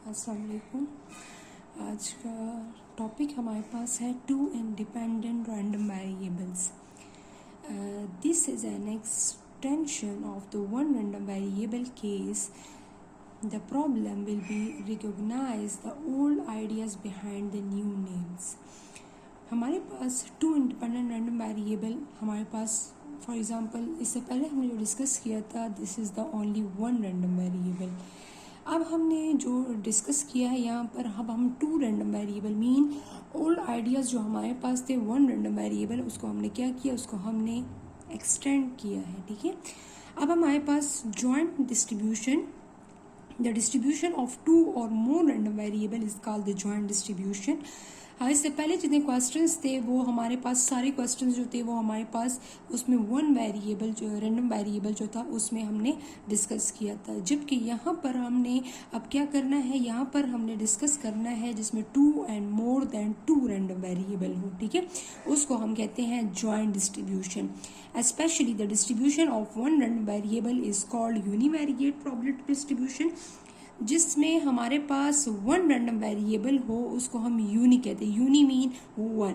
अस्सलाम वालेकुम। आज का टॉपिक हमारे पास है two independent random variables. This is an extension of the one random variable case. The problem will be recognize the old ideas behind the new names. हमारे पास to independent random variable हमारे पास, for example इससे पहले हमने जो discuss किया था, this is the only one random variable. अब हमने जो डिस्कस किया है यहाँ पर, अब हम two random variable mean old ideas जो हमारे पास थे वन रैंडम वेरिएबल, उसको हमने क्या किया, उसको हमने एक्सटेंड किया है. ठीक है. अब हमारे पास joint distribution, the distribution of two और more random variable is called the joint distribution. इससे पहले जितने क्वेश्चंस थे वो हमारे पास, सारे क्वेश्चंस जो थे वो हमारे पास उसमें वन वेरिएबल जो रैंडम वेरिएबल जो था उसमें हमने डिस्कस किया था. जबकि यहाँ पर हमने अब क्या करना है, यहाँ पर हमने डिस्कस करना है जिसमें two and more than two random variable हो. ठीक है. उसको हम कहते हैं joint distribution. Especially the distribution of one random variable is called univariate probability distribution. जिसमें हमारे पास वन रैंडम वेरिएबल हो उसको हम यूनी कहते हैं. Uni mean one.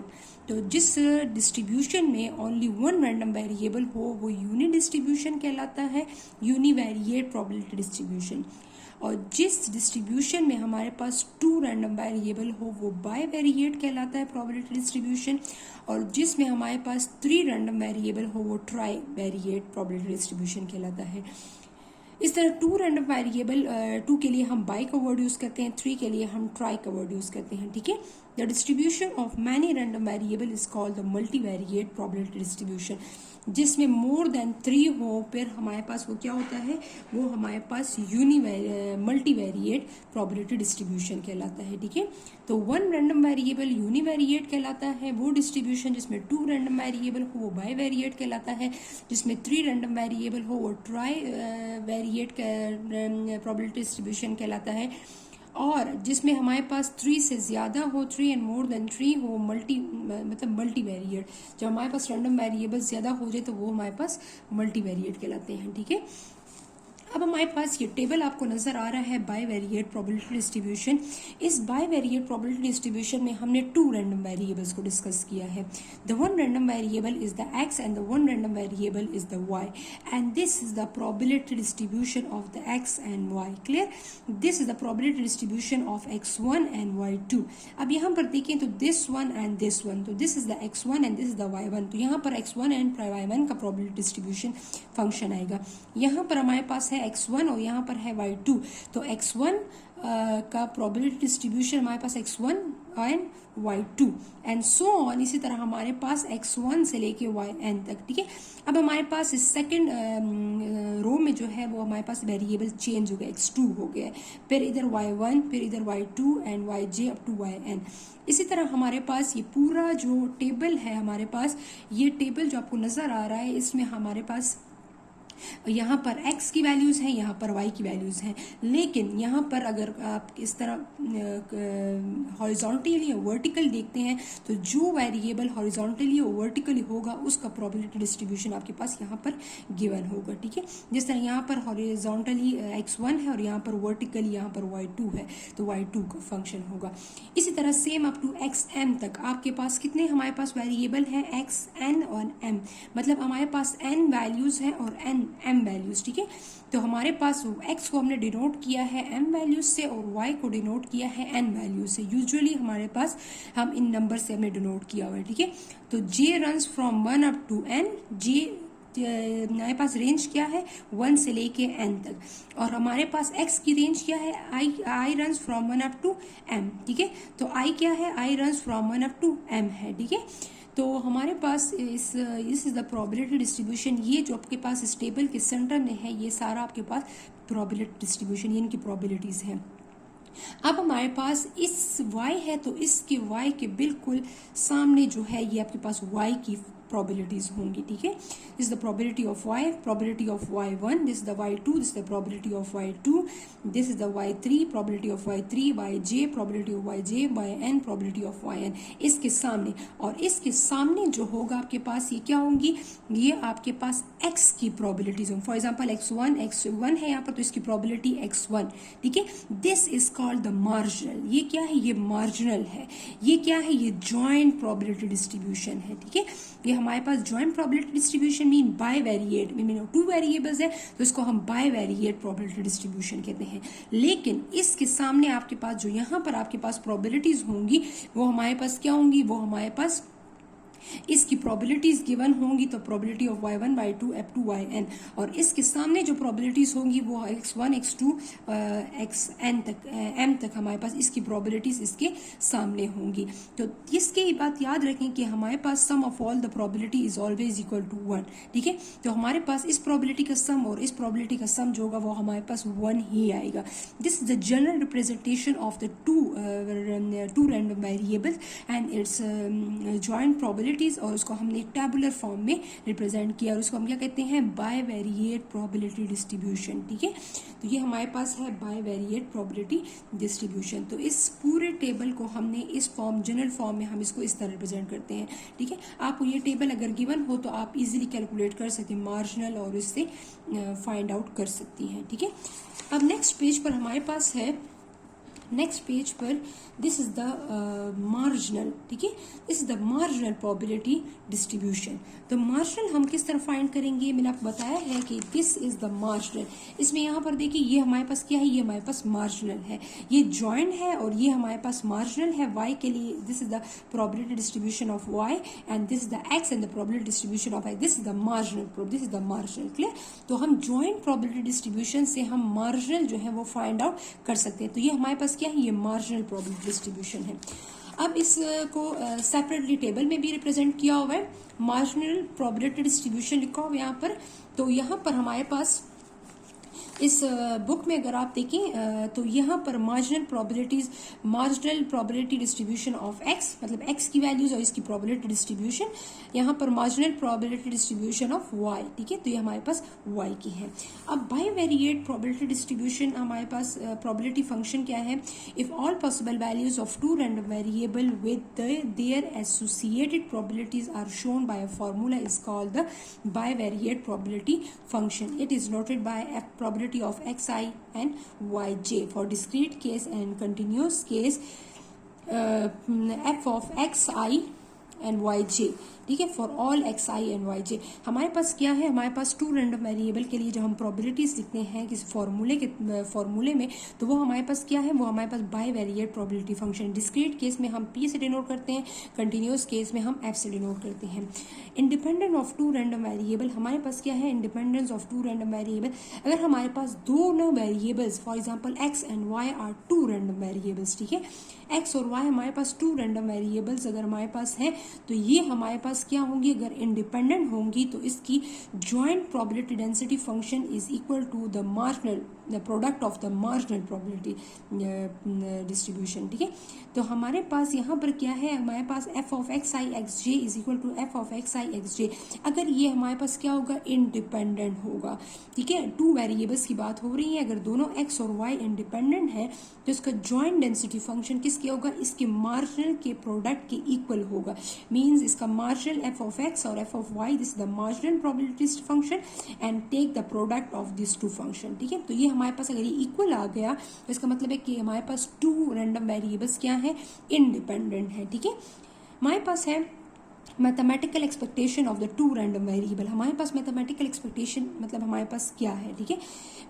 तो जिस डिस्ट्रीब्यूशन में ओनली वन रैंडम वेरिएबल हो वो यूनी डिस्ट्रीब्यूशन कहलाता है, यूनिवेरिएट प्रोबेबिलिटी डिस्ट्रीब्यूशन. और जिस डिस्ट्रीब्यूशन में हमारे पास टू रैंडम वेरिएबल हो वो बाई वेरिएट कहलाता है प्रोबेबिलिटी डिस्ट्रीब्यूशन. और जिसमें हमारे पास थ्री रैंडम वेरिएबल हो वो ट्राई वेरिएट प्रोबेबिलिटी डिस्ट्रीब्यूशन कहलाता है. इस तरह टू रैंडम वेरिएबल, टू के लिए हम बाई का वर्ड यूज करते हैं, थ्री के लिए हम ट्राई का वर्ड यूज करते हैं. ठीक है. The distribution of many random variable is called the multivariate probability distribution. जिसमें मोर देन थ्री हो फिर हमारे पास वो क्या होता है, वो हमारे पास मल्टीवेरिएट प्रोबेबिलिटी डिस्ट्रीब्यूशन कहलाता है. ठीक है. तो वन रैंडम वेरिएबल यूनिवेरिएट कहलाता है. वो डिस्ट्रीब्यूशन जिसमें टू रैंडम वेरिएबल हो वो बाई वेरिएट कहलाता है. जिसमें थ्री रैंडम वेरिएबल हो वो ट्राई वेरिएट प्रोबेबिलिटी डिस्ट्रीब्यूशन कहलाता है. और जिसमें हमारे पास थ्री से ज़्यादा हो, three and more then three हो, मल्टी वेरिएट. जब हमारे पास रैंडम वेरिएबल ज़्यादा हो जाए तो वो हमारे पास मल्टी वेरिएट कहलाते हैं. ठीक है. अब हमारे पास ये टेबल आपको नजर आ रहा है बाई वेरिएट प्रोबेबिलिटी डिस्ट्रीब्यूशन. इस बाई वेरिएट प्रोबेबिलिटी डिस्ट्रीब्यूशन में हमने टू रैंडम वेरिएबल्स को डिस्कस किया है. The one random variable is the X and the one random variable is the Y, and this is the probability distribution of the X and Y. Clear. This is the probability distribution of x1 and y2. अब यहाँ पर देखें तो this one and this one, तो this is the x1 and this is the y1. तो यहाँ पर x1 and y1 का प्रोबेबिलिटी डिस्ट्रीब्यूशन फंक्शन आएगा. यहाँ पर हमारे पास है x1 और यहाँ पर है y2. तो x1 का प्रोबेबिलिटी डिस्ट्रीब्यूशन हमारे पास x1 and y2 and so on. इसी तरह हमारे पास x1 से लेके yn तक. ठीक है. अब हमारे पास इस सेकंड रो में जो है वो हमारे पास वेरिएबल चेंज हो गया, x2 हो गया, फिर इधर y1, फिर इधर y2 and yj up to yn. इसी तरह हमारे पास ये पूरा जो टेबल है, हमारे पास ये टेबल जो आपको नजर आ रहा है, इसमें हमारे पास यहाँ पर x की वैल्यूज हैं, यहाँ पर y की वैल्यूज हैं. लेकिन यहाँ पर अगर आप इस तरह हॉरिजॉन्टली या वर्टिकल देखते हैं तो जो वेरिएबल हॉरिजॉन्टली और वर्टिकली होगा उसका प्रोबेबिलिटी डिस्ट्रीब्यूशन आपके पास यहाँ पर गिवन होगा. ठीक है. जिस तरह यहाँ पर हॉरिजॉन्टली x1 है और यहाँ पर वर्टिकली यहाँ पर y2 है तो y2 का फंक्शन होगा. इसी तरह सेम अप टू xm तक आपके पास कितने हमारे पास वेरिएबल हैं, xn और m. मतलब हमारे पास n वैल्यूज हैं और m वैल्यूज. ठीक है. तो हमारे पास x को हमने डिनोट किया है m वैल्यूज से और y को डिनोट किया है n वैल्यूज से. यूजुअली हमारे पास हम इन नंबर से हमने डिनोट किया हुआ है. ठीक है. तो j runs from 1 up to n. j हमारे पास रेंज क्या है, 1 से लेके n तक. और हमारे पास x की रेंज क्या है, i runs from 1 up to m. ठीक है. तो i क्या है, i runs from 1 up to m है. ठीक है. तो हमारे पास इस इज द प्रोबेबिलिटी डिस्ट्रीब्यूशन. ये जो आपके पास इस टेबल के सेंटर में है ये सारा आपके पास प्रोबेबिलिटी डिस्ट्रीब्यूशन, ये इनकी प्रोबेबिलिटीज हैं. अब हमारे पास इस y है तो इसके y के बिल्कुल सामने जो है ये आपके पास y की प्रोबेबिलिटीज होंगी, ठीक है। This is the probability of Y, probability of y1, this is the y2, this is the probability of y2, this is the y3, probability of y3, yj, probability of yj, yn, probability of yn। इसके सामने और इसके सामने जो होगा आपके पास, ये क्या होंगी, ये आपके पास x की प्रोबेबिलिटीज होंगी। फॉर एग्जाम्पल x1 है यहाँ पर, तो इसकी प्रोबेबिलिटी x1, ठीक है। This is called the marginal. ये क्या है, ये मार्जिनल है। ये क्या है, ये जॉइंट प्रोबेबिलिटी डिस्ट्रीब्यूशन है, ठीक है। ये हमारे पास joint probability distribution mean bivariate, mean two variables है तो इसको हम बाइवेरिएट प्रोबेबिलिटी डिस्ट्रीब्यूशन कहते हैं। लेकिन इसके सामने आपके पास जो यहाँ पर आपके पास प्रोबेबिलिटीज होंगी वो हमारे पास क्या होंगी, वो हमारे पास इसकी प्रोबेबिलिटीज गिवन होंगी, तो probability of y1, y2, up to yn, और इसके सामने जो प्रोबेबिलिटीज होंगी वो x1, x2, xn तक m तक हमारे पास इसकी प्रोबेबिलिटीज इसके सामने होंगी। तो इसके ही बात याद रखें कि हमारे पास sum of all the probability is always equal to 1, ठीक है। तो हमारे पास इस प्रोबेबिलिटी का सम और इस प्रोबेबिलिटी का सम जो होगा वो हमारे पास 1 ही आएगा। This is the general representation of the two random variables and it's joint probability, और उसको हमने टेबुलर फॉर्म में रिप्रेजेंट किया और उसको हम क्या कहते हैं, बाइवेरिएट प्रोबेबिलिटी डिस्ट्रीब्यूशन, ठीक है। तो ये हमारे पास है बाइवेरिएट प्रोबेबिलिटी डिस्ट्रीब्यूशन। तो इस पूरे टेबल को हमने इस फॉर्म, जनरल फॉर्म में हम इसको इस तरह रिप्रेजेंट करते हैं, ठीक है। आपको ये टेबल अगर गिवन हो तो आप इजीली कैलकुलेट कर सकते हैं मार्जिनल और इससे फाइंड आउट कर सकती हैं, ठीक है। अब नेक्स्ट पेज पर हमारे पास है, नेक्स्ट पेज पर दिस इज द मार्जिनल, ठीक है। This is the marginal probability distribution. तो मार्जिनल हम किस तरह फाइंड करेंगे, मैंने आपको बताया है कि दिस इज द मार्जिनल। इसमें यहाँ पर देखिए ये हमारे पास क्या है, ये हमारे पास मार्जिनल है, ये जॉइंट है और ये हमारे पास मार्जिनल है। y के लिए this is the probability distribution of y and this is the x and the probability distribution of x, this is the marginal, this is the marginal, clear. तो हम जॉइंट प्रोबेबिलिटी डिस्ट्रीब्यूशन से हम marginal जो है वो find out कर सकते हैं। तो ये हमारे पास क्या है, ये मार्जिनल प्रोबेबिलिटी डिस्ट्रीब्यूशन है। अब इसको सेपरेटली टेबल में भी रिप्रेजेंट किया हुआ है, मार्जिनल प्रोबेबिलिटी डिस्ट्रीब्यूशन लिखा हुआ है यहाँ पर। तो यहाँ पर हमारे पास इस बुक में अगर आप देखें तो यहाँ पर marginal probability distribution of x, मतलब x की वैल्यूज और इसकी प्रोबेबिलिटी डिस्ट्रीब्यूशन, यहाँ पर marginal probability distribution of y, ठीक है। तो ये हमारे पास y की है। अब बाइवेरिएट प्रोबेबिलिटी डिस्ट्रीब्यूशन हमारे पास प्रोबेबिलिटी फंक्शन क्या है, if all possible values of two random variable with their associated probabilities are shown by a formula is called the bivariate probability function. It is noted by probability of xi and yj for discrete case and continuous case f of xi and yj, ठीक है, for all X I and Y J. हमारे पास क्या है, हमारे पास to random variable के लिए जब हम प्रोबेबिलिटीज लिखते हैं किसी फॉर्मूले में, तो वो हमारे पास क्या है, वो हमारे पास bivariate probability function. Discrete case में हम p से डिनोट करते हैं, कंटिन्यूस केस में हम f से डिनोट करते हैं। Independent of two random variable, हमारे पास क्या है, independence of two random variable. अगर हमारे पास दोनों variables for example x and y are two random variables, ठीक है, x और y हमारे पास टू रैंडम वेरिएबल्स अगर हमारे पास है तो ये हमारे पास क्या होंगी, अगर इंडिपेंडेंट होंगी तो इसकी joint probability density function is equal to the marginal, the product of the marginal probability distribution, ठीक है। तो हमारे पास यहाँ पर क्या है, हमारे पास f of x I X J is equal to f of x I X J. अगर ये हमारे पास क्या होगा, इंडिपेंडेंट होगा, ठीक है। टू वेरिएबल्स की बात हो रही है, अगर दोनों x और y इंडिपेंडेंट है तो इसका जॉइंट डेंसिटी फंक्शन किसके होगा, इसके मार्जिनल के प्रोडक्ट के इक्वल होगा। मींस इसका मार्जिनल f ऑफ x और f of y, this is the marginal probability function and take the product of this two function, ठीक है। तो ये हमारे पास अगर ये इक्वल आ गया तो इसका मतलब है कि हमारे पास टू रैंडम वेरिएबल्स क्या है, इंडिपेंडेंट है, ठीक है। हमारे पास है mathematical expectation of the two random variable. हमारे पास मैथमेटिकल एक्सपेक्टेशन मतलब हमारे पास क्या है, ठीक है,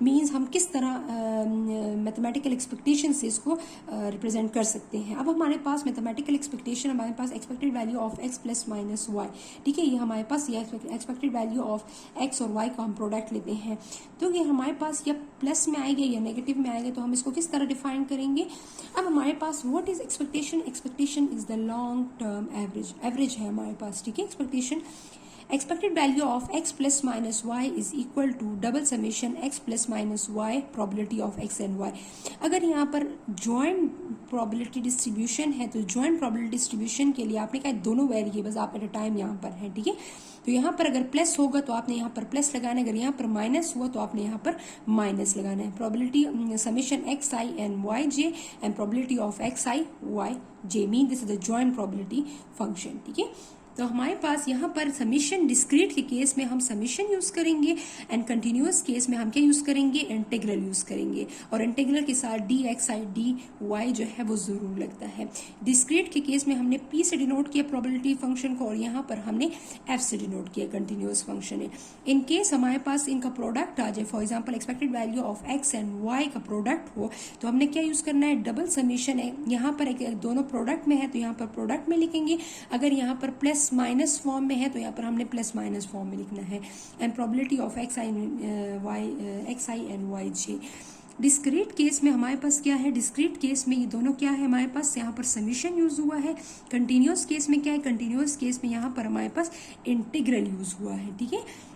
मींस हम किस तरह मैथमेटिकल एक्सपेक्टेशन से इसको रिप्रेजेंट कर सकते हैं। अब हमारे पास मैथमेटिकल एक्सपेक्टेशन, हमारे पास expected value of x plus minus Y, ठीक है, ये हमारे पास ये एक्सपेक्टेड वैल्यू ऑफ x और y का हम प्रोडक्ट लेते हैं। तो ये हमारे पास या प्लस में आएगा या नेगेटिव में आएगा, तो हम इसको किस तरह डिफाइन करेंगे। अब हमारे पास what is expectation, expectation is the long term average, average है हमारे पास, ठीक है। Expectation expected value of x plus minus Y is equal to double summation x plus minus Y probability of x and y। अगर यहाँ पर joint probability distribution है तो ज्वाइंट प्रोबेबिलिटी डिस्ट्रीब्यूशन के लिए आपने कहा दोनों वेरिएबल्स आप एट अ टाइम यहाँ पर है, ठीक है। तो यहाँ पर अगर प्लस होगा तो आपने यहाँ पर प्लस लगाना है, अगर यहाँ पर माइनस हुआ तो आपने यहाँ पर माइनस लगाना है। Probability summation x I and Y j and probability of x i y j mean this is the joint probability function, ठीक है। तो हमारे पास यहाँ पर समीशन डिस्क्रीट के केस में हम समीशन यूज करेंगे एंड कंटिन्यूअस केस में हम क्या यूज करेंगे, इंटीग्रल यूज करेंगे। और इंटीग्रल के साथ d x i d y जो है वो जरूर लगता है। डिस्क्रीट के केस में हमने पी से डिनोट किया प्रोबेबिलिटी फंक्शन को और यहाँ पर हमने एफ से डिनोट किया कंटिन्यूअस फंक्शन है। इन केस हमारे पास इनका प्रोडक्ट आ जाए, for example expected value of x and y का प्रोडक्ट हो तो हमने क्या यूज करना है, डबल समीशन है। यहाँ पर दोनों प्रोडक्ट में है तो यहाँ पर प्रोडक्ट में लिखेंगे, अगर यहाँ पर प्लस माइनस फॉर्म में है तो यहाँ पर हमने प्लस माइनस फॉर्म में लिखना है। And probability of x I and Y j. Discrete case में हमारे पास क्या है, डिस्क्रीट केस में ये दोनों क्या है हमारे पास, यहाँ पर समीशन यूज हुआ है। कंटिन्यूअस केस में क्या है, कंटिन्यूअस केस में यहाँ पर हमारे पास इंटीग्रल यूज हुआ है, ठीक है।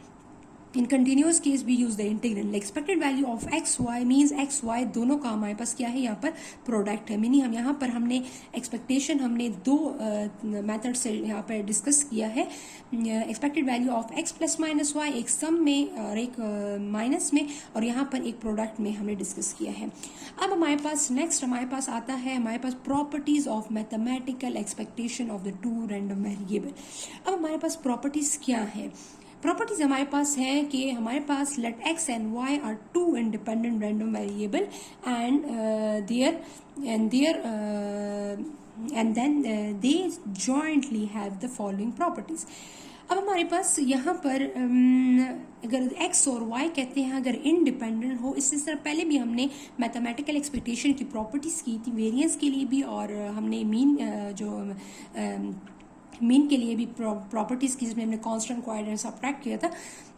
In continuous case we use the integral. Expected value of x y means x y दोनों का हमारे पास क्या है, यहाँ पर प्रोडक्ट है। मीनिंग हम यहाँ पर हमने एक्सपेक्टेशन हमने दो मेथड से यहाँ पर डिस्कस किया है। Expected value of x plus minus y एक सम में और एक माइनस में और यहाँ पर एक प्रोडक्ट में हमने डिस्कस किया है। अब हमारे पास नेक्स्ट हमारे पास आता है हमारे पास properties of mathematical expectation of the two random variable. अब हमारे पास प्रॉपर्टीज क्या है, प्रॉपर्टीज हमारे पास है कि हमारे पास let x and Y are two independent random variable and then they jointly have the following properties. अब हमारे पास यहाँ पर अगर x और y कहते हैं अगर इंडिपेंडेंट हो, इससे तरह पहले भी हमने मैथमेटिकल एक्सपेक्टेशन की प्रॉपर्टीज की थी वेरिएंस के लिए भी और हमने मीन के लिए भी प्रॉपर्टीज की, जिसमें हमने कांस्टेंट क्वाड्रेंट सब्ट्रैक्ट किया था।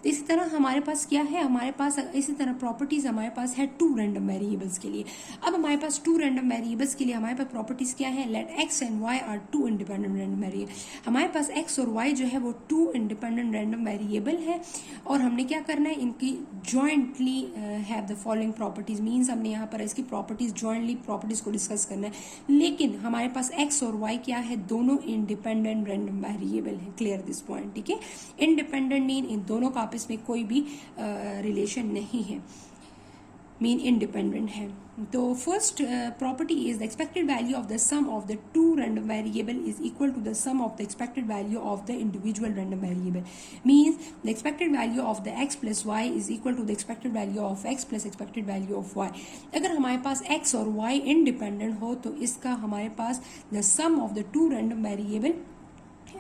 तो इसी तरह हमारे पास क्या है, हमारे पास इसी तरह प्रॉपर्टीज हमारे पास है टू रैंडम वेरिएबल्स के लिए। अब हमारे पास टू रैंडम वेरिएबल्स के लिए हमारे पास प्रॉपर्टीज क्या है, let x and Y are two independent random variable. हमारे पास एक्स और वाई जो है वो टू इंडिपेंडेंट रैंडम वेरिएबल है और हमने क्या करना है, इनकी jointly have the following properties. Means हमने यहाँ पर इसकी प्रॉपर्टीज जॉइंटली प्रॉपर्टीज को डिस्कस करना है। लेकिन हमारे पास एक्स और वाई क्या है, दोनों इंडिपेंडेंट रैंडम वेरिएबल है। क्लियर दिस पॉइंट, ठीक है। इंडिपेंडेंट मीन इन दोनों का आपस में कोई भी रिलेशन नहीं है, मीन इंडिपेंडेंट है। तो first property is the expected value of the sum of the two random variable is equal to the sum of the expected value of the individual random variable. Means the expected value of the x plus y is equal to the expected value of x plus expected value of y. अगर हमारे पास x और y independent हो तो इसका हमारे पास the sum of the two random variable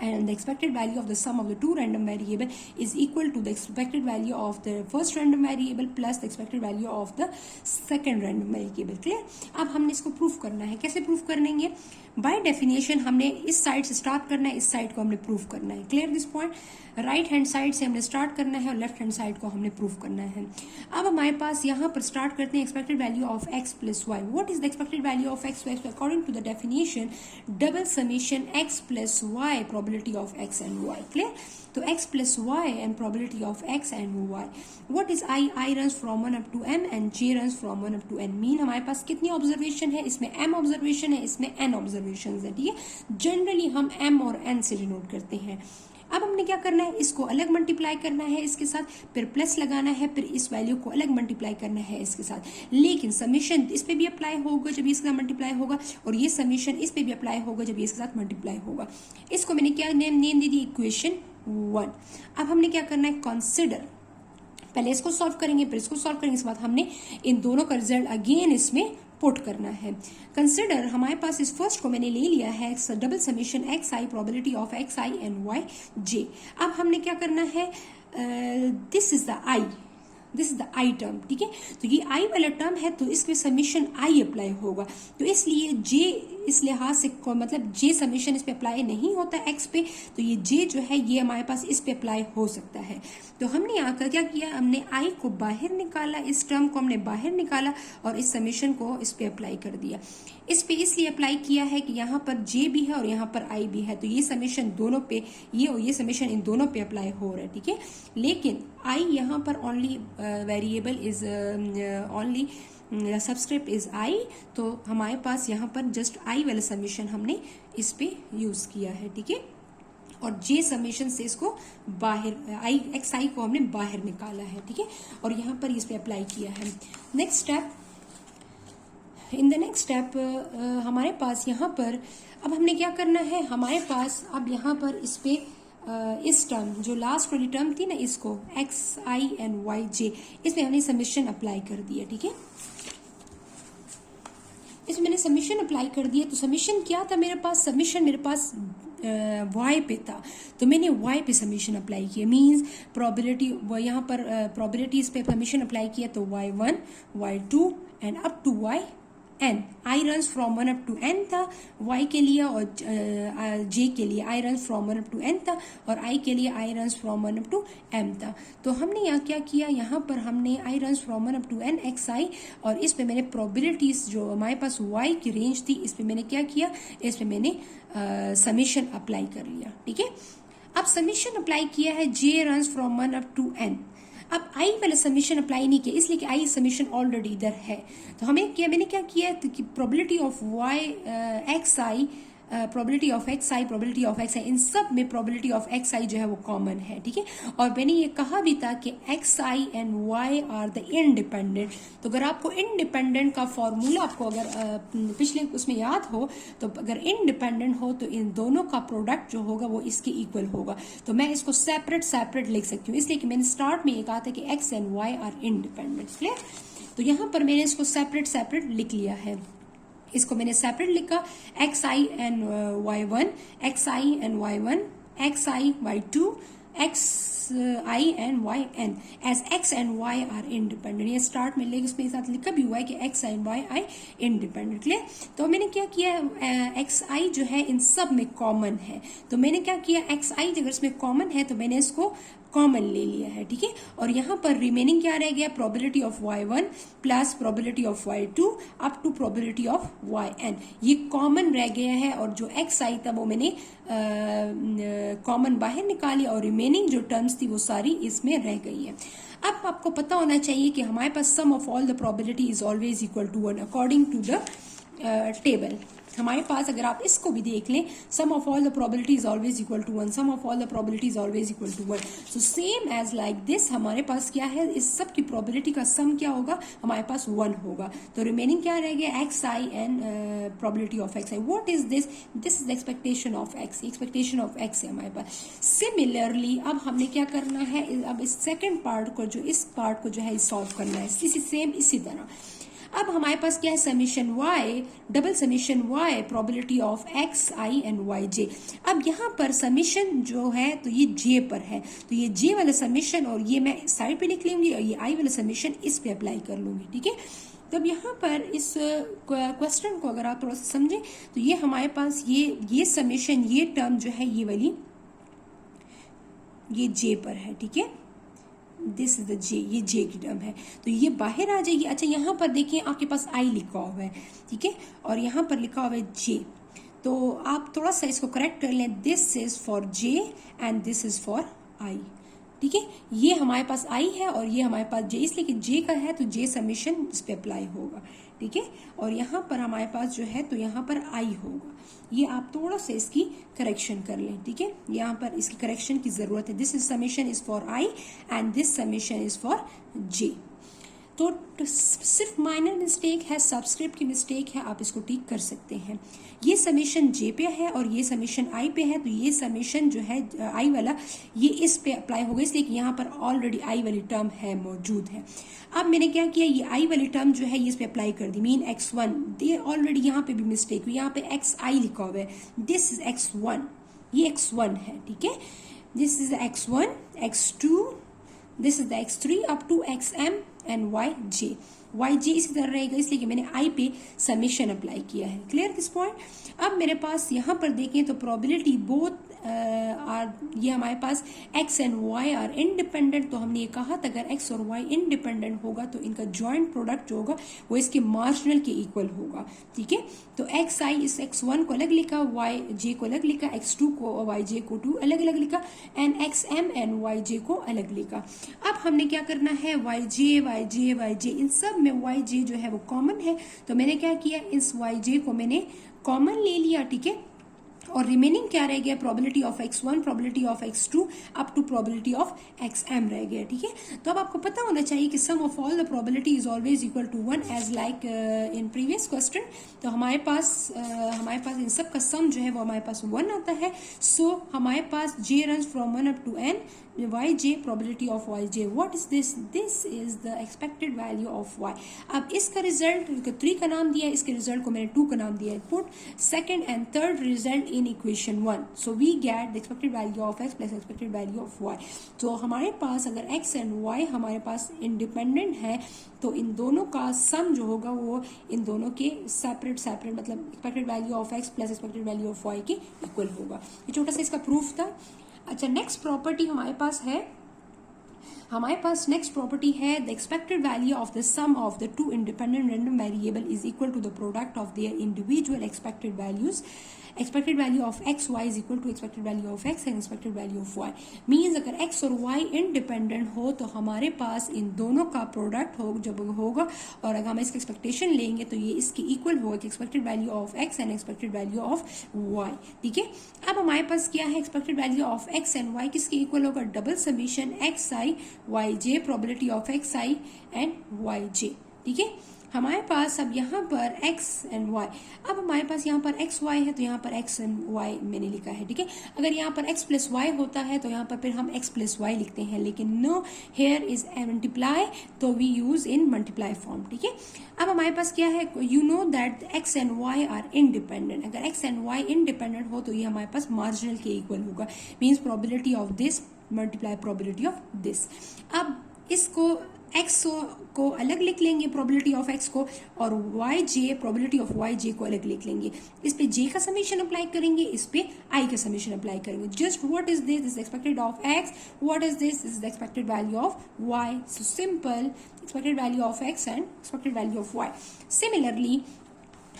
and the expected value of the sum of the two random variable is equal to the expected value of the first random variable plus the expected value of the second random variable. Clear? अब हमने इसको proof करना है। कैसे proof करेंगे? By definition हमने इस side से स्टार्ट करना है, इस साइड को हमने प्रूफ करना है। Clear this point? Right hand side से हमने स्टार्ट करना है और लेफ्ट हैंड साइड को हमने प्रूफ करना है। अब हमारे पास यहाँ पर स्टार्ट करते हैं expected value of x plus y. What is the expected value of x? According to the definition double summation x plus y probability of x and y. Clear? तो x plus y and probability of x and y. What is I? I runs from 1 up to m and j runs from 1 up to n. Mean हमारे पास कितनी observation है, इसमें m observation है, इसमें n observation है, ठीक है। Generally हम m और n से डिनोट करते हैं। अब हमने क्या करना है, इसको अलग मल्टीप्लाई करना है इसके साथ, फिर प्लस लगाना है, फिर इस वैल्यू को अलग मल्टीप्लाई करना है इसके साथ। लेकिन समीशन इस पे भी अप्लाई होगा जब इसके साथ मल्टीप्लाई होगा और ये समीशन इस पे भी अप्लाई होगा जब इसके साथ मल्टीप्लाई होगा। इसको मैंने क्या नेम दे दी, इक्वेशन 1। अब हमने क्या करना है, कंसिडर, पहले इसको सॉल्व करेंगे फिर इसको सॉल्व करेंगे, इसके बाद हमने इन दोनों का रिजल्ट अगेन इसमें पुट करना है। कंसिडर हमारे पास इस फर्स्ट को मैंने ले लिया है double summation x I probability of x I and Y J. अब हमने क्या करना है, this is the I, this is the I term, ठीक है। तो ये आई वाला टर्म है तो इसमें समीशन आई अप्लाई होगा, तो इसलिए जे इस लिहाज से मतलब जे समीशन इस पे अप्लाई नहीं होता एक्स पे, तो ये जे जो है ये हमारे पास इस पे अप्लाई हो सकता है। तो हमने आकर क्या किया, हमने आई को बाहर निकाला, इस टर्म को हमने बाहर निकाला और इस समीशन को इस पे अप्लाई कर दिया। इस पे इसलिए अप्लाई किया है कि यहाँ पर जे भी है और यहाँ पर आई भी है, तो ये समीशन दोनों पे, ये और ये समीशन इन दोनों पे अप्लाई हो रहा है, ठीक है। लेकिन आई यहाँ पर only variable is only subscript is I, तो हमारे पास यहाँ पर जस्ट आई वाला समीशन हमने इस पे यूज किया है, ठीक है। और जे समीशन से इसको बाहर आई एक्स आई को हमने बाहर निकाला है, ठीक है, और यहाँ पर इस पे अप्लाई किया है। Next step, in the next step हमारे पास यहाँ पर अब हमने क्या करना है, हमारे पास अब यहाँ पर इस पे इस टर्म जो लास्ट वाली टर्म थी ना, इसको एक्स आई एंड वाई जे, इसमें हमने समीशन अप्लाई कर दिया, ठीक है। इसमें मैंने समीशन अप्लाई कर दिया, तो समीशन क्या था मेरे पास, समीशन मेरे पास वाई पे था, तो मैंने वाई पे समीशन अप्लाई किया, मींस प्रोबेबिलिटी, यहाँ पर प्रोबेबिलिटीज पे समीशन अप्लाई किया, तो y1 y2 and up to yn, i runs from 1 up to n था y के लिए, और j के लिए i runs from 1 up to n था, और i के लिए i runs from 1 up to m था। तो हमने यहाँ क्या किया, यहाँ पर हमने i runs from 1 up to n x i, और इस पे मैंने प्रोबेबिलिटीज जो हमारे पास y की रेंज थी, इस पे मैंने क्या किया, इस पे मैंने समीशन अप्लाई कर लिया, ठीक है। अब समीशन अप्लाई किया है j runs from 1 up to n, अब आई वाला समीशन अप्लाई नहीं किया इसलिए कि आई समीशन ऑलरेडी इधर है, तो हमें क्या, मैंने क्या किया कि probability of y x I, probability of x I, probability of x i, इन सब में प्रोबेबिलिटी ऑफ एक्स आई जो है वो कॉमन है, ठीक है। और मैंने ये कहा भी था कि x I and Y are the independent, तो अगर आपको इनडिपेंडेंट का फॉर्मूला आपको अगर पिछले उसमें याद हो, तो अगर इनडिपेंडेंट हो तो इन दोनों का प्रोडक्ट जो होगा वो इसके इक्वल होगा, तो मैं इसको सेपरेट लिख सकती हूँ, इसलिए कि मैंने स्टार्ट में ये कहा था कि x and Y are independent, clear. तो यहाँ पर मैंने इसको सेपरेट लिख लिया है, इसको मैंने सेपरेट लिखा, x I and y one, x I and y one, x i y two, x I and y n, as x and Y are independent, ये स्टार्ट में लेकिन उसमें साथ लिखा भी हुआ है कि x and y i independent, clear. तो मैंने क्या किया, एक्स आई जो है इन सब में कॉमन है, तो मैंने क्या किया, एक्स आई अगर इसमें कॉमन है तो मैंने इसको कॉमन ले लिया है, ठीक है। और यहाँ पर रिमेनिंग क्या रह गया, probability of y1 plus probability of y2 up to probability of yn, ये कॉमन रह गया है, और जो x आई था वो मैंने कॉमन बाहर निकाली, और रिमेनिंग जो टर्म्स थी वो सारी इसमें रह गई है। अब आपको पता होना चाहिए कि हमारे पास sum of all the probability is always equal to 1 according to the table. हमारे पास अगर आप इसको भी देख लें, sum of all the probability is always equal to 1, sum of all the probability is always equal to 1, so same as like this हमारे पास क्या है, इस सब की प्रोबेबिलिटी का सम क्या होगा, हमारे पास 1 होगा, तो रिमेनिंग क्या रह गया, x I and probability of x I. What is this, this is the expectation of x, expectation of x है हमारे पास। सिमिलरली अब हमने क्या करना है, अब इस सेकेंड पार्ट को जो इस पार्ट को जो है सॉल्व करना है, इसी तरह अब हमारे पास क्या है, summation y, double summation y, probability of x i and y j। अब यहाँ पर समीशन जो है तो ये j पर है, तो ये j वाला समीशन और ये मैं साइड पे लिख लूंगी, और ये i वाला समीशन इस पे अप्लाई कर लूंगी, ठीक है। तब यहाँ पर इस क्वेश्चन को अगर आप थोड़ा सा समझें, तो ये हमारे पास ये समीशन, ये टर्म जो है ये वाली, ये j पर है, ठीक है, दिस इज द जे, ये जे की टर्म है, तो ये बाहर आ जाएगी। अच्छा यहाँ पर देखिए आपके पास आई लिखा हुआ है, ठीक है, और यहाँ पर लिखा हुआ है जे, तो आप थोड़ा सा इसको करेक्ट कर लें, this is for J and this is for आई, ठीक है। ये हमारे पास आई है और ये हमारे पास जे, इसलिए कि जे का है तो जे समीशन इस पे अप्लाई होगा, ठीक है। और यहाँ पर हमारे पास जो है तो यहाँ पर आई होगा, ये आप थोड़ा सा इसकी करेक्शन कर लें, ठीक है, यहाँ पर इसकी करेक्शन की जरूरत है। This is summation is for i and this summation is for j. तो सिर्फ माइनर मिस्टेक है, सबस्क्रिप्ट की मिस्टेक है, आप इसको ठीक कर सकते हैं। ये समीशन जे पे है और ये समीशन आई पे है, तो ये समीशन जो है आई वाला ये इस पे अप्लाई होगा, इसलिए कि यहाँ पर ऑलरेडी आई वाली टर्म है, मौजूद है। अब मैंने क्या किया, ये आई वाली टर्म जो है ये इस पे अप्लाई कर दी, मीन x1, ये ऑलरेडी यहाँ पे भी मिस्टेक हुई, यहाँ पे एक्स आई लिखा हुआ है, दिस इज x1, ये x1 है, ठीक है, this is x1, x2, this is the x3 up to xm and yj। yj इसी तरह रहेगा इसलिए कि मैंने i पे समेशन अप्लाई किया है। Clear this point. अब मेरे पास यहाँ पर देखें तो प्रोबेबिलिटी बोथ आर, ये हमारे पास x and y are independent. तो हमने ये कहा था अगर x और y इंडिपेंडेंट होगा तो इनका जॉइंट प्रोडक्ट जो होगा वो इसके मार्जिनल के इक्वल होगा। ठीक है, तो xi इस x1 को अलग लिखा, yj को अलग लिखा, x2 को और yj को 2 अलग अलग लिखा, एंड xm एंड yj को अलग लिखा। अब हमने क्या करना है, yj इन सब में yj जो है वो कॉमन है, तो मैंने क्या किया, इस yj को मैंने कॉमन ले लिया। ठीक है, और रिमेनिंग क्या रह गया, probability of x1, probability of x2 up to probability of xm रह गया। ठीक है, तो अब आपको पता होना चाहिए कि sum of all the probability is always equal to 1 as like in previous question. तो हमारे पास इन सब का सम जो है वो हमारे पास 1 आता है। सो हमारे पास j runs from 1 up to n, yj probability of yj, what is this, this is the expected value of y। अब इसका रिजल्ट 3 का नाम दिया है, इसके रिजल्ट को मैंने 2 का नाम दिया है। Put second and third result in equation 1, so we get the expected value of x plus expected value of y। तो हमारे पास अगर x and y हमारे पास इंडिपेंडेंट है तो इन दोनों का सम जो होगा वो इन दोनों के सेपरेट मतलब expected value of x plus expected value of y के इक्वल होगा। ये छोटा सा इसका प्रूफ था। अच्छा, नेक्स्ट प्रॉपर्टी हमारे पास नेक्स्ट प्रॉपर्टी है the expected value of the sum of the two independent random variable is equal to the product of their individual expected values. Expected value of x y is equal to expected value of x and expected value of y. Means अगर x और y independent हो तो हमारे पास इन दोनों का product हो जब होगा, और अगर हम इसका एक्सपेक्टेशन लेंगे तो ये इसके इक्वल होगा कि expected value of x and expected value of y. ठीक है, अब हमारे पास क्या है, expected value of x and y किसके इक्वल होगा, double summation x i y j, probability of x I and Y j. ठीक है, हमारे पास अब यहाँ पर x एंड y, अब हमारे पास यहाँ पर x y है तो यहाँ पर x एंड y मैंने लिखा है। ठीक है, अगर यहाँ पर x प्लस वाई होता है तो यहाँ पर फिर हम x प्लस वाई लिखते हैं, लेकिन नो, हेयर इज मल्टीप्लाई, तो we use in multiply form. ठीक है, अब हमारे पास क्या है, you know that x and y are independent. अगर x एंड y इंडिपेंडेंट हो तो ये हमारे पास मार्जिनल के इक्वल होगा, means probability of this multiply probability of this. अब इसको x को अलग लिख लेंगे प्रोबेबिलिटी ऑफ x को, और yj प्रोबेबिलिटी ऑफ yj को अलग लिख लेंगे। इस पे j का समीशन अप्लाई करेंगे, इस पे i का समीशन अप्लाई करेंगे। Just what is this, is expected of x, what is this, is the expected value of y। So simple, expected value of x and expected value of y। Similarly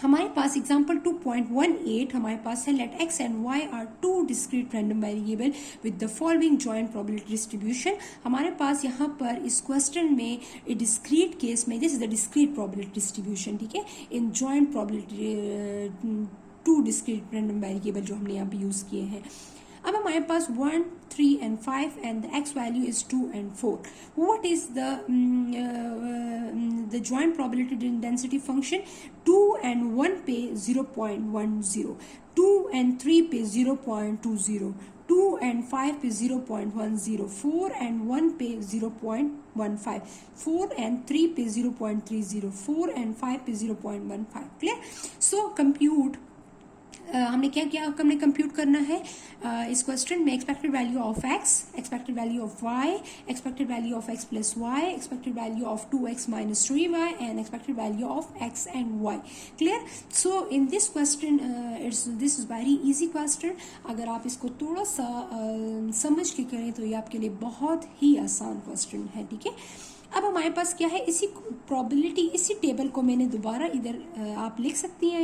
हमारे पास example 2.18 हमारे पास है, let x and y are two discrete random variable with the following joint probability distribution. हमारे पास यहाँ पर इस क्वेश्चन में डिस्क्रीट केस में this is the discrete probability distribution. ठीक है, in joint probability two discrete random variable जो हमने यहाँ पे यूज किए हैं। अब हमारे पास 1, 3 and 5 and the x value is 2 and 4. What is the joint probability density function? 2 and 1 पे 0.10, 2 and 3 पे 0.20, 2 and 5 पे 0.10, 4 and 1 पे 0.15, 4 and 3 पे 0.30, 4 and 5 पे 0.15। क्लियर? सो कंप्यूट हमने क्या किया, हमने कंप्यूट करना है इस क्वेश्चन में expected value of x, expected value of y, expected value of x plus y, expected value of 2x minus 3y and expected value of x and y। Clear? So in this question this is very easy question. अगर आप इसको थोड़ा सा समझ के करें तो ये आपके लिए बहुत ही आसान क्वेश्चन है। ठीक है, अब हमारे पास क्या है, इसी प्रोबेबिलिटी, इसी टेबल को मैंने दोबारा इधर आप लिख सकती हैं।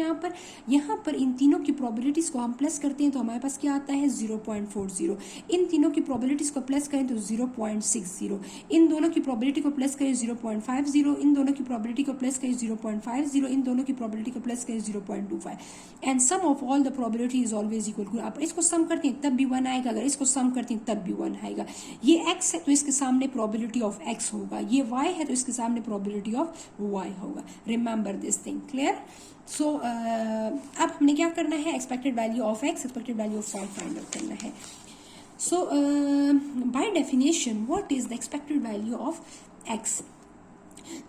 यहाँ पर इन तीनों की प्रोबेबिलिटीज को हम प्लस करते हैं तो हमारे पास क्या आता है 0.40। इन तीनों की प्रोबेबिलिटीज को प्लस करें तो 0.60। इन दोनों की प्रोबेबिलिटी को प्लस करें 0.50। इन दोनों की प्रोबेबिलिटी को प्लस करें 0.50। इन दोनों की प्रोबेबिलिटी को प्लस करें 0.25। And sum of all the probability is always equal. आप इसको सम करते हैं तब भी 1 आएगा, अगर इसको सम करते हैं तब भी 1 आएगा। ये x है तो इसके सामने प्रोबेबिलिटी ऑफ x होगा, ये y है तो इसके सामने प्रोबेबिलिटी ऑफ y होगा। Remember this thing. Clear? So अब हमने क्या करना है, expected value of x, expected value of y find out करना है। So by definition what is the expected value of x?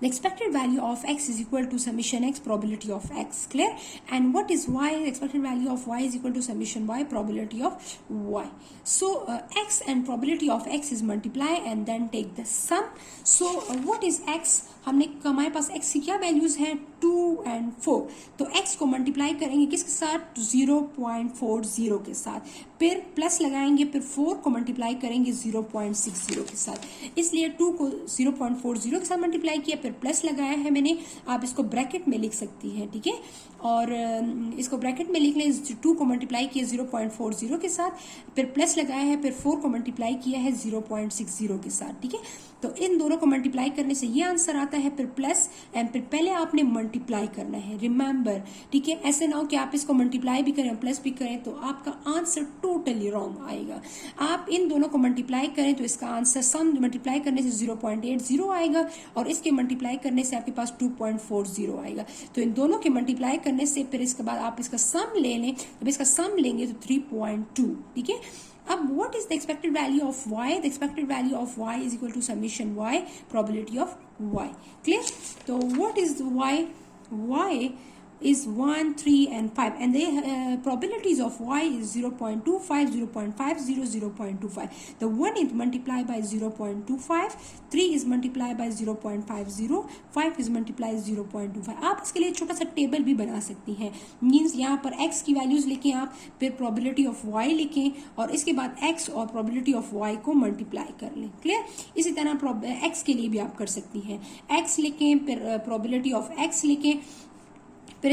The expected value of x is equal to summation x probability of x. Clear? And what is y? The expected value of y is equal to summation y probability of y. So x and probability of x is multiply and then take the sum. So what is x? हमने हमारे पास x की क्या values हैं 2 and 4. तो x को multiply करेंगे किसके साथ 0.40 के साथ, फिर प्लस लगाएंगे, फिर 4 को मल्टीप्लाई करेंगे 0.60 के साथ. इसलिए 2 को 0.40 के साथ मल्टीप्लाई किया, फिर प्लस लगाया है मैंने. आप इसको ब्रैकेट में लिख सकती हैं, ठीक है. और इसको ब्रैकेट में लिख लें. 2 को मल्टीप्लाई किया 0.40 के साथ, फिर प्लस लगाया है, फिर 4 को मल्टीप्लाई किया है 0.60 के साथ, ठीक है. तो इन दोनों को मल्टीप्लाई करने से ये आंसर आता है, फिर प्लस एंड फिर पहले आपने मल्टीप्लाई करना है, रिमेंबर, ठीक है. ऐसे ना हो कि आप इसको मल्टीप्लाई भी करें प्लस भी करें तो आपका आंसर टोटली रॉन्ग आएगा. आप इन दोनों को मल्टीप्लाई करें तो इसका आंसर सम मल्टीप्लाई करने से 0.80 आएगा और इसके मल्टीप्लाई करने से आपके पास 2.40 आएगा. तो इन दोनों के मल्टीप्लाई करने से फिर इसके बाद आप इसका सम ले लें. जब इसका सम लेंगे तो 3.2, ठीक है. अब what is the expected value of y? The expected value of y is equal to summation y probability of y. Clear? So what is the y? Y is 1, 3 and 5 and the probabilities of y is 0.25, 0.50, 0.25. The 1 is multiplied by 0.25, 3 is multiplied by 0.50, 5 is multiplied 0.25. आप इसके लिए छोटा सा table भी बना सकती हैं. Means यहाँ पर x की वैल्यूज लिखें आप, फिर probability of y लिखें और इसके बाद x और probability of y को मल्टीप्लाई कर लें. क्लियर? इसी तरह x के लिए भी आप कर सकती हैं. x लिखें, फिर probability of x लिखें